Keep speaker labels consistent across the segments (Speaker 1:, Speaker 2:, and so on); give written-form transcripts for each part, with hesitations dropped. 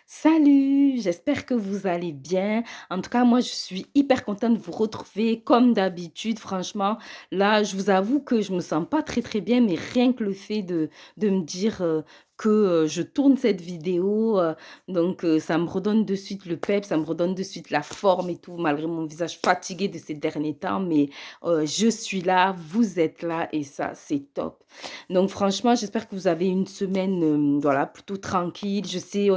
Speaker 1: Salut, j'espère que vous allez bien. En tout cas, moi, je suis hyper contente de vous retrouver comme d'habitude. Franchement, là, je vous avoue que je me sens pas très très bien, mais rien que le fait de me dire que je tourne cette vidéo, ça me redonne de suite le pep, ça me redonne de suite la forme et tout, malgré mon visage fatigué de ces derniers temps. Mais je suis là, vous êtes là et ça, c'est top. Donc, franchement, j'espère que vous avez une semaine, voilà, plutôt tranquille. Je sais,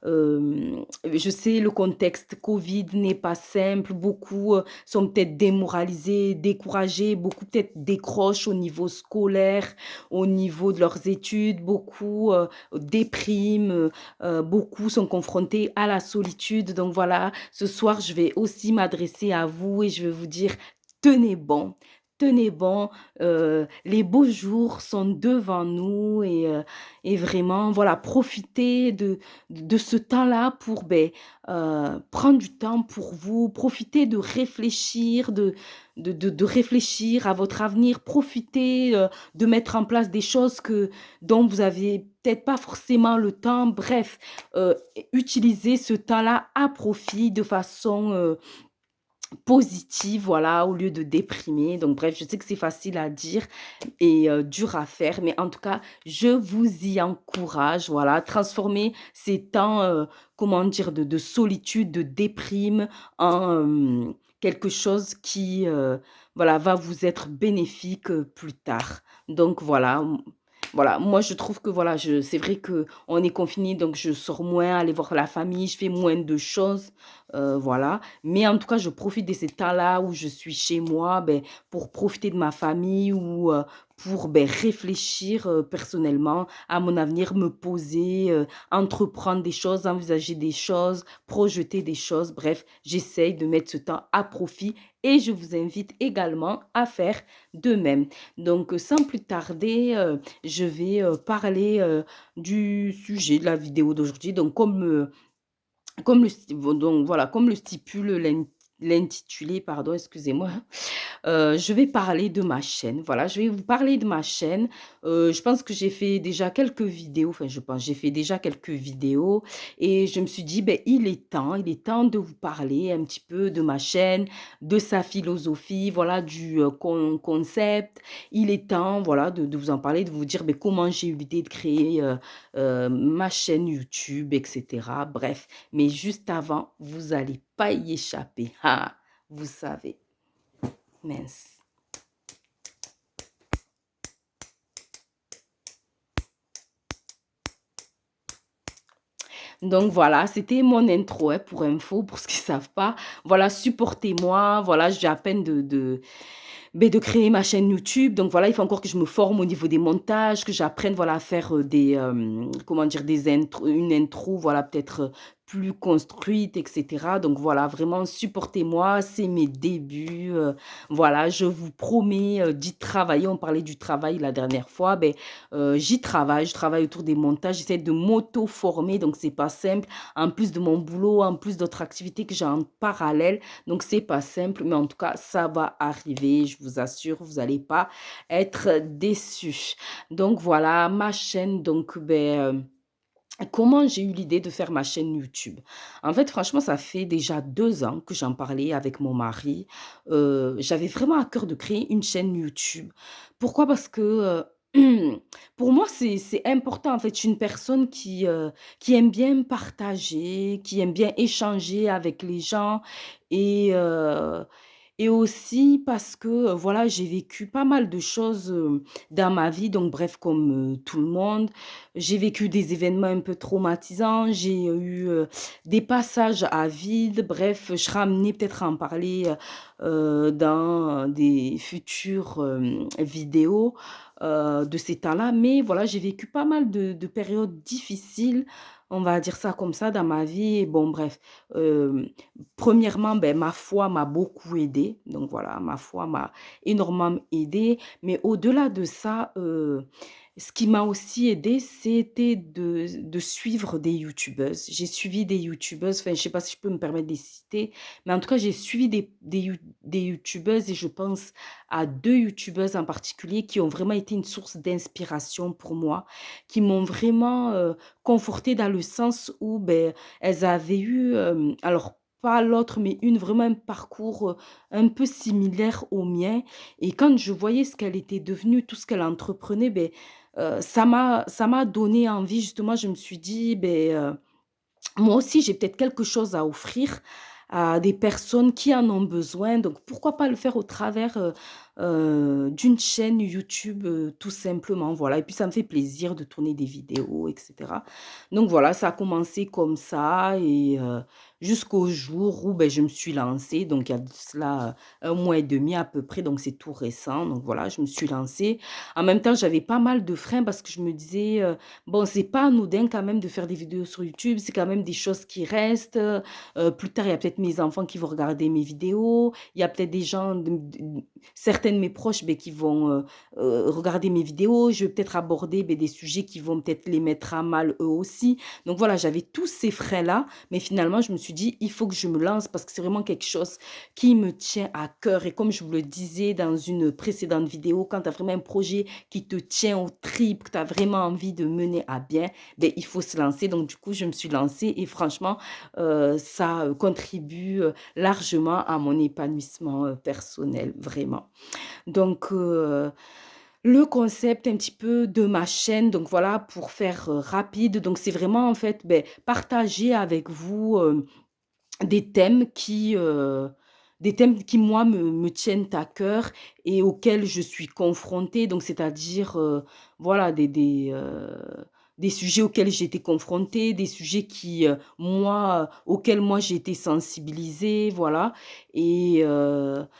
Speaker 1: le contexte Covid n'est pas simple. Beaucoup sont peut-être démoralisés, découragés. Beaucoup peut-être décrochent au niveau scolaire, au niveau de leurs études. Beaucoup dépriment. Beaucoup sont confrontés à la solitude. Donc voilà, ce soir, je vais aussi m'adresser à vous et je vais vous dire, tenez bon. Tenez bon, les beaux jours sont devant nous et vraiment, voilà, profitez de ce temps-là pour prendre du temps pour vous, profiter de réfléchir, de réfléchir à votre avenir, profiter de mettre en place des choses dont vous avez peut-être pas forcément le temps. Bref, utilisez ce temps-là à profit de façon positive, voilà, au lieu de déprimer. Donc bref, je sais que c'est facile à dire et dur à faire, mais en tout cas, je vous y encourage, voilà. Transformer ces temps, comment dire, de solitude, de déprime en, quelque chose qui, voilà, va vous être bénéfique, plus tard. Donc voilà, voilà, moi je trouve que voilà, je c'est vrai qu'on est confiné, donc je sors moins aller voir la famille, je fais moins de choses, voilà. Mais en tout cas, je profite de ces temps-là où je suis chez moi, pour profiter de ma famille ou, pour, réfléchir, personnellement à mon avenir, me poser, entreprendre des choses, envisager des choses, projeter des choses. Bref, j'essaye de mettre ce temps à profit et je vous invite également à faire de même. Donc, sans plus tarder, je vais, parler, du sujet de la vidéo d'aujourd'hui. Donc comme le sti donc voilà, comme le stipule l'intitulé, pardon, excusez-moi. Je vais parler de ma chaîne. Voilà, je vais vous parler de ma chaîne. Je pense que j'ai fait déjà quelques vidéos, enfin je pense, j'ai fait déjà quelques vidéos et je me suis dit: «Beh, il est temps de vous parler un petit peu de ma chaîne, de sa philosophie, voilà, du, concept». Il est temps, voilà, de vous en parler, de vous dire, comment j'ai eu l'idée de créer, ma chaîne YouTube et cetera. Bref, mais juste avant, vous allez pas y échapper. Ah! Vous savez. Mince. Donc voilà, c'était mon intro, hein, pour info, pour ceux qui savent pas. Voilà, supportez-moi. Voilà, j'ai à peine de créer ma chaîne YouTube. Donc voilà, il faut encore que je me forme au niveau des montages, que j'apprenne, voilà, à faire comment dire, une intro, voilà, peut-être plus construite, etc. Donc voilà, vraiment, supportez-moi, c'est mes débuts. Voilà, je vous promets d'y travailler. On parlait du travail la dernière fois. J'y travaille, je travaille autour des montages, j'essaie de m'auto-former, donc c'est pas simple. En plus de mon boulot, en plus d'autres activités que j'ai en parallèle, donc c'est pas simple, mais en tout cas, ça va arriver, je vous assure, vous allez pas être déçus. Donc voilà, ma chaîne, comment j'ai eu l'idée de faire ma chaîne YouTube? En fait, franchement, ça fait déjà 2 ans que j'en parlais avec mon mari. J'avais vraiment à cœur de créer une chaîne YouTube. Pourquoi? Parce que, pour moi, c'est important, en fait. Je suis une personne qui aime bien partager, qui aime bien échanger avec les gens et heu et aussi parce que, voilà, j'ai vécu pas mal de choses, dans ma vie, donc bref, comme, tout le monde. J'ai vécu des événements un peu traumatisants, j'ai eu, des passages à vide, bref, je serai amenée peut-être à en parler, dans des futures, vidéos, de ces temps-là. Mais voilà, j'ai vécu pas mal de périodes difficiles, on va dire ça comme ça, dans ma vie et bon bref, hem, 1°, ma foi m'a beaucoup aidée, donc voilà, ma foi m'a énormément aidée, mais au-delà de ça, Ce qui m'a aussi aidé, c'était de suivre des youtubeuses. J'ai suivi des youtubeuses, enfin, je sais pas si je peux me permettre de les citer, mais en tout cas, j'ai suivi des youtubeuses et je pense à 2 youtubeuses en particulier qui ont vraiment été une source d'inspiration pour moi, qui m'ont vraiment, confortée dans le sens où, beh, elles avaient eu, alors pas l'autre, mais une, vraiment un parcours, un peu similaire au mien et quand je voyais ce qu'elle était devenue, tout ce qu'elle entreprenait, beh, ça m'a donné envie justement, je me suis dit: «Beh, moi aussi j'ai peut-être quelque chose à offrir à des personnes qui en ont besoin, donc pourquoi pas le faire au travers, d'une chaîne YouTube, tout simplement», voilà et puis ça me fait plaisir de tourner des vidéos et cetera. Donc voilà, ça a commencé comme ça et jusqu'au jour où, beh, je me suis lancée, donc il y a de cela, 1 mois et demi à peu près, donc c'est tout récent, donc voilà, je me suis lancée. En même temps, j'avais pas mal de freins parce que je me disais, «Bon, c'est pas anodin quand même de faire des vidéos sur YouTube, c'est quand même des choses qui restent, plus tard, il y a peut-être mes enfants qui vont regarder mes vidéos, il y a peut-être des gens certains de mes proches, beh, qui vont, regarder mes vidéos, je vais peut-être aborder, beh, des sujets qui vont peut-être les mettre à mal eux aussi». Donc voilà, j'avais tous ces freins-là, mais finalement, je me suis dit: «Il faut que je me lance» parce que c'est vraiment quelque chose qui me tient à cœur et comme je vous le disais dans une précédente vidéo, quand tu as vraiment un projet qui te tient aux tripes, que tu as vraiment envie de mener à bien, beh, il faut se lancer. Donc du coup, je me suis lancée et franchement, ça, contribue, largement à mon épanouissement, personnel, vraiment. Donc le concept un petit peu de ma chaîne, donc voilà, pour faire, rapide, donc c'est vraiment en fait, beh, partager avec vous, des thèmes qui moi me tiennent à cœur et auxquels je suis confrontée, donc c'est-à-dire, voilà des sujets auxquels j'ai été confrontée, des sujets auxquels moi j'ai été sensibilisée, voilà et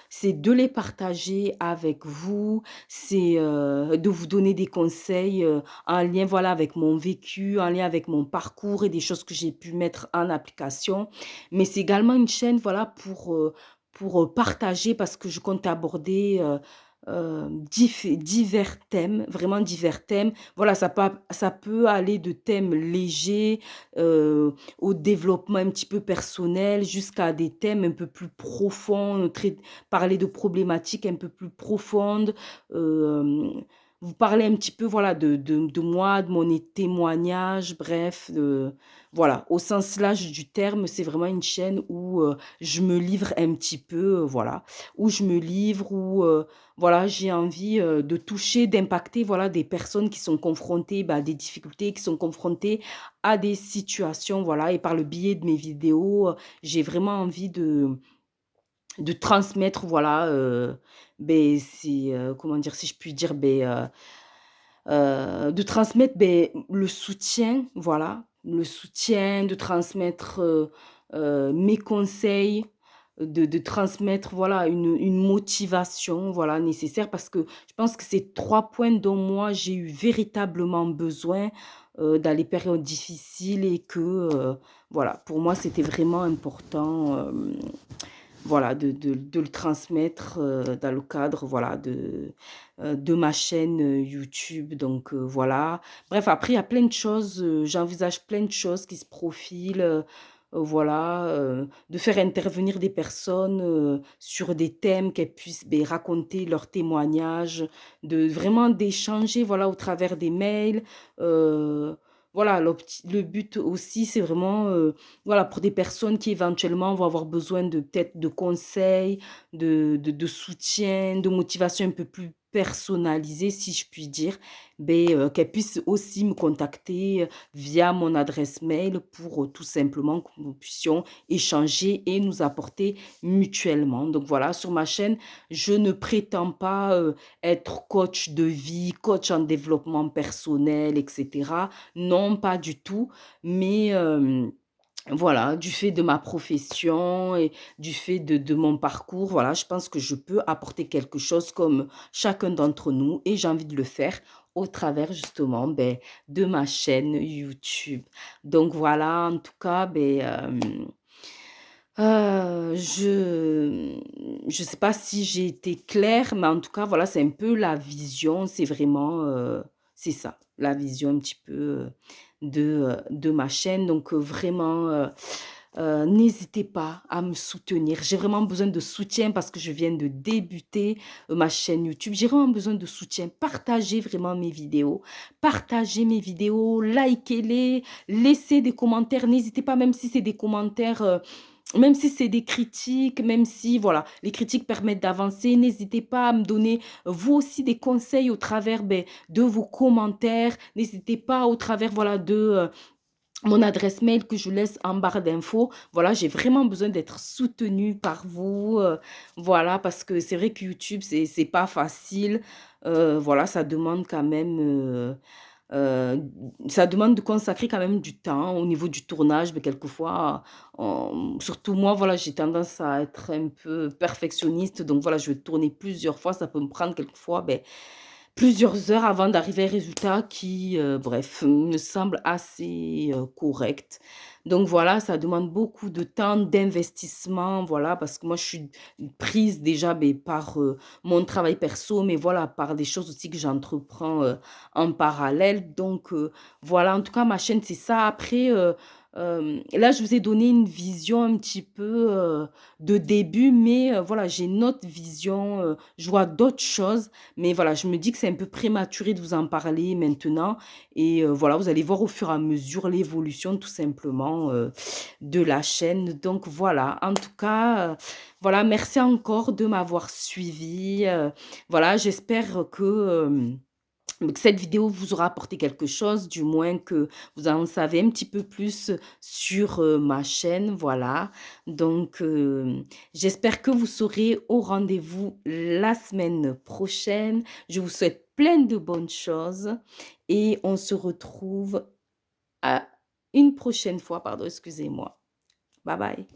Speaker 1: c'est de les partager avec vous, c'est, de vous donner des conseils, en lien, voilà, avec mon vécu, en lien avec mon parcours et des choses que j'ai pu mettre en application. Mais c'est également une chaîne, voilà, pour partager parce que je compte aborder, divers thèmes, vraiment divers thèmes. Voilà, ça peut aller de thèmes légers, au développement un petit peu personnel, jusqu'à des thèmes un peu plus profonds, parler de problématiques un peu plus profondes, vous parler un petit peu, voilà, de moi, de mon témoignage, bref, voilà, au sens large du terme, c'est vraiment une chaîne où, je me livre un petit peu, voilà, où je me livre, où, voilà, j'ai envie, de toucher, d'impacter, voilà, des personnes qui sont confrontées, bah, à des difficultés, qui sont confrontées à des situations, voilà et par le biais de mes vidéos, j'ai vraiment envie de transmettre, voilà, beh, comment dire? Si je puis dire, beh, de transmettre, beh, le soutien, voilà, le soutien, de transmettre, mes conseils, de transmettre, voilà, une motivation, voilà, nécessaire parce que je pense que c'est 3 points dont moi j'ai eu véritablement besoin, dans les périodes difficiles et que, voilà, pour moi c'était vraiment important, voilà, de le transmettre, dans le cadre, voilà, de ma chaîne, YouTube donc voilà. Bref, après il y a plein de choses, j'envisage plein de choses qui se profilent, voilà, de faire intervenir des personnes, sur des thèmes qu'elles puissent, beh, raconter leurs témoignages, de vraiment d'échanger, voilà, au travers des mails, voilà, le but aussi, c'est vraiment, voilà, pour des personnes qui éventuellement vont avoir besoin de peut-être de conseils, de soutien, de motivation un peu plus personnalisée, si je puis dire, beh, qu'elles puissent aussi me contacter, via mon adresse mail pour, tout simplement que nous puissions échanger et nous apporter mutuellement. Donc voilà, sur ma chaîne, je ne prétends pas, être coach de vie, coach en développement personnel et cetera. Non, pas du tout, mais voilà, du fait de ma profession et du fait de mon parcours, voilà, je pense que je peux apporter quelque chose comme chacun d'entre nous et j'ai envie de le faire au travers justement, beh, de ma chaîne YouTube. Donc voilà, en tout cas, beh, je sais pas si j'ai été claire, mais en tout cas, voilà, c'est un peu la vision, c'est vraiment, c'est ça, la vision un petit peu, de ma chaîne. Donc, vraiment, n'hésitez pas à me soutenir. J'ai vraiment besoin de soutien parce que je viens de débuter, ma chaîne YouTube. J'ai vraiment besoin de soutien. Partagez vraiment mes vidéos. Partagez mes vidéos, likez-les, laissez des commentaires. N'hésitez pas, même si c'est des commentaires, même si c'est des critiques, même si voilà, les critiques permettent d'avancer, n'hésitez pas à me donner, vous aussi des conseils au travers, de vos commentaires. N'hésitez pas au travers, voilà, de, mon adresse mail que je laisse en barre d'infos. Voilà, j'ai vraiment besoin d'être soutenue par vous, voilà, parce que c'est vrai que YouTube, c'est pas facile. Voilà, ça demande quand même, Heu, ça demande de consacrer quand même du temps au niveau du tournage, mais quelquefois, surtout moi, voilà, j'ai tendance à être un peu perfectionniste, donc voilà, je vais tourner plusieurs fois. Ça peut me prendre quelquefois, plusieurs heures avant d'arriver à un résultat qui, bref, me semble assez, correct. Donc voilà, ça demande beaucoup de temps, d'investissement, voilà, parce que moi je suis prise déjà, par, mon travail perso, mais voilà, par des choses aussi que j'entreprends, en parallèle. Donc voilà, en tout cas ma chaîne c'est ça. Après, là je vous ai donné une vision un petit peu, de début, mais voilà, j'ai une autre vision, je vois d'autres choses. Mais voilà, je me dis que c'est un peu prématuré de vous en parler maintenant et voilà, vous allez voir au fur et à mesure l'évolution tout simplement, de la chaîne. Donc voilà, en tout cas, voilà, merci encore de m'avoir suivi. Voilà, j'espère que cette vidéo vous aura apporté quelque chose, du moins que vous en savez un petit peu plus sur, ma chaîne, voilà. Donc, j'espère que vous serez au rendez-vous la semaine prochaine. Je vous souhaite plein de bonnes choses et on se retrouve à une prochaine fois, pardon, excusez-moi. Bye bye.